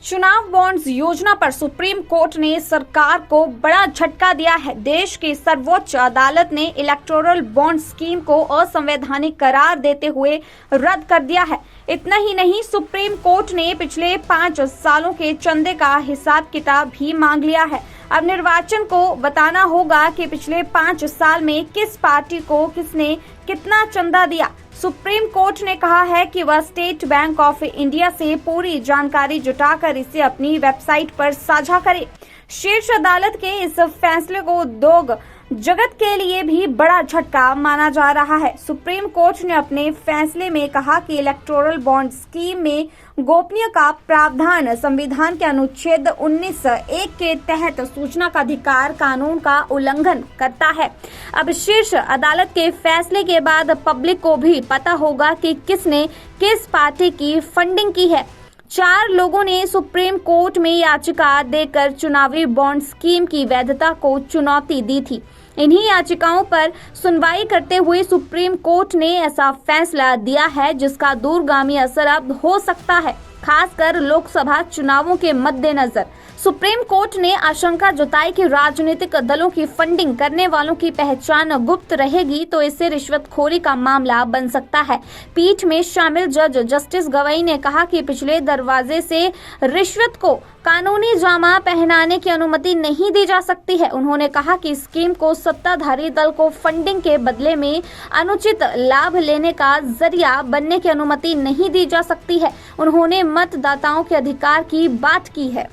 चुनाव बॉन्ड्स योजना पर सुप्रीम कोर्ट ने सरकार को बड़ा झटका दिया है। देश की सर्वोच्च अदालत ने इलेक्टोरल बॉन्ड स्कीम को असंवैधानिक करार देते हुए रद्द कर दिया है। इतना ही नहीं, सुप्रीम कोर्ट ने पिछले 5 सालों के चंदे का हिसाब किताब भी मांग लिया है। अब निर्वाचन को बताना होगा कि पिछले 5 साल में किस पार्टी को किसने कितना चंदा दिया। सुप्रीम कोर्ट ने कहा है कि वह स्टेट बैंक ऑफ इंडिया से पूरी जानकारी जुटाकर इसे अपनी वेबसाइट पर साझा करे। शीर्ष अदालत के इस फैसले को उद्योग जगत के लिए भी बड़ा झटका माना जा रहा है। सुप्रीम कोर्ट ने अपने फैसले में कहा कि इलेक्टोरल बॉन्ड स्कीम में गोपनीय का प्रावधान संविधान के अनुच्छेद 19(1) के तहत सूचना का अधिकार कानून का उल्लंघन करता है। अब शीर्ष अदालत के फैसले के बाद पब्लिक को भी पता होगा कि किसने किस पार्टी की फंडिंग की है। 4 लोगों ने सुप्रीम कोर्ट में याचिका देकर चुनावी बॉन्ड स्कीम की वैधता को चुनौती दी थी। इन्हीं याचिकाओं पर सुनवाई करते हुए सुप्रीम कोर्ट ने ऐसा फैसला दिया है जिसका दूरगामी असर अब हो सकता है, खासकर लोकसभा चुनावों के मद्देनजर। सुप्रीम कोर्ट ने आशंका जताई कि राजनीतिक दलों की फंडिंग करने वालों की पहचान गुप्त रहेगी तो इससे रिश्वतखोरी का मामला बन सकता है। पीठ में शामिल जज जस्टिस गवई ने कहा कि पिछले दरवाजे से रिश्वत को कानूनी जामा पहनाने की अनुमति नहीं दी जा सकती है। उन्होंने कहा कि स्कीम को सत्ताधारी दल को फंडिंग के बदले में अनुचित लाभ लेने का जरिया बनने की अनुमति नहीं दी जा सकती है। उन्होंने मतदाताओं के अधिकार की बात की है।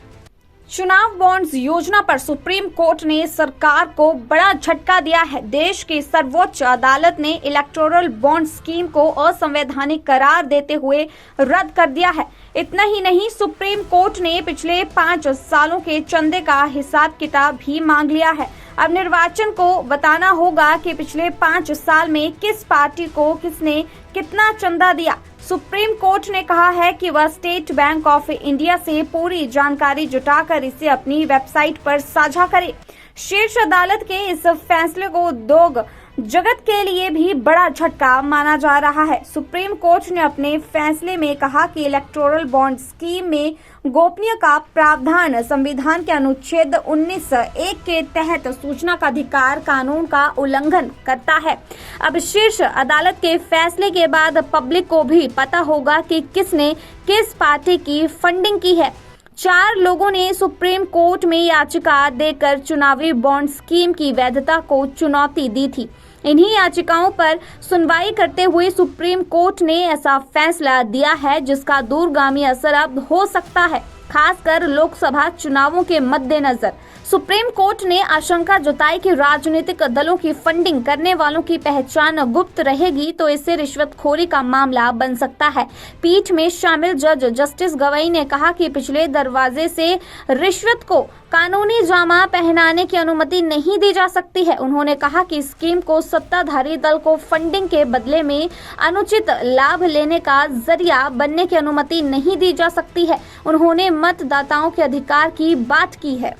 चुनाव बॉन्ड्स योजना पर सुप्रीम कोर्ट ने सरकार को बड़ा झटका दिया है। देश की सर्वोच्च अदालत ने इलेक्टोरल बॉन्ड स्कीम को असंवैधानिक करार देते हुए रद्द कर दिया है। इतना ही नहीं, सुप्रीम कोर्ट ने पिछले 5 सालों के चंदे का हिसाब किताब भी मांग लिया है। अब निर्वाचन को बताना होगा कि पिछले 5 साल में किस पार्टी को किसने कितना चंदा दिया। सुप्रीम कोर्ट ने कहा है कि वह स्टेट बैंक ऑफ इंडिया से पूरी जानकारी जुटाकर इसे अपनी वेबसाइट पर साझा करे। शीर्ष अदालत के इस फैसले को उद्योग जगत के लिए भी बड़ा झटका माना जा रहा है। सुप्रीम कोर्ट ने अपने फैसले में कहा कि इलेक्टोरल बॉन्ड स्कीम में गोपनीय का प्रावधान संविधान के अनुच्छेद 19(1) के तहत सूचना का अधिकार कानून का उल्लंघन करता है। अब शीर्ष अदालत के फैसले के बाद पब्लिक को भी पता होगा कि किसने किस पार्टी की फंडिंग की है। 4 लोगों ने सुप्रीम कोर्ट में याचिका देकर चुनावी बॉन्ड स्कीम की वैधता को चुनौती दी थी। इन्हीं याचिकाओं पर सुनवाई करते हुए सुप्रीम कोर्ट ने ऐसा फैसला दिया है जिसका दूरगामी असर अब हो सकता है, खासकर लोकसभा चुनावों के मद्देनजर। सुप्रीम कोर्ट ने आशंका जताई कि राजनीतिक दलों की फंडिंग करने वालों की पहचान गुप्त रहेगी तो इससे रिश्वतखोरी का मामला बन सकता है। पीठ में शामिल जज जस्टिस गवई ने कहा कि पिछले दरवाजे से रिश्वत को कानूनी जामा पहनाने की अनुमति नहीं दी जा सकती है। उन्होंने कहा कि स्कीम को सत्ताधारी दल को फंडिंग के बदले में अनुचित लाभ लेने का जरिया बनने की अनुमति नहीं दी जा सकती है। उन्होंने मतदाताओं के अधिकार की बात की है।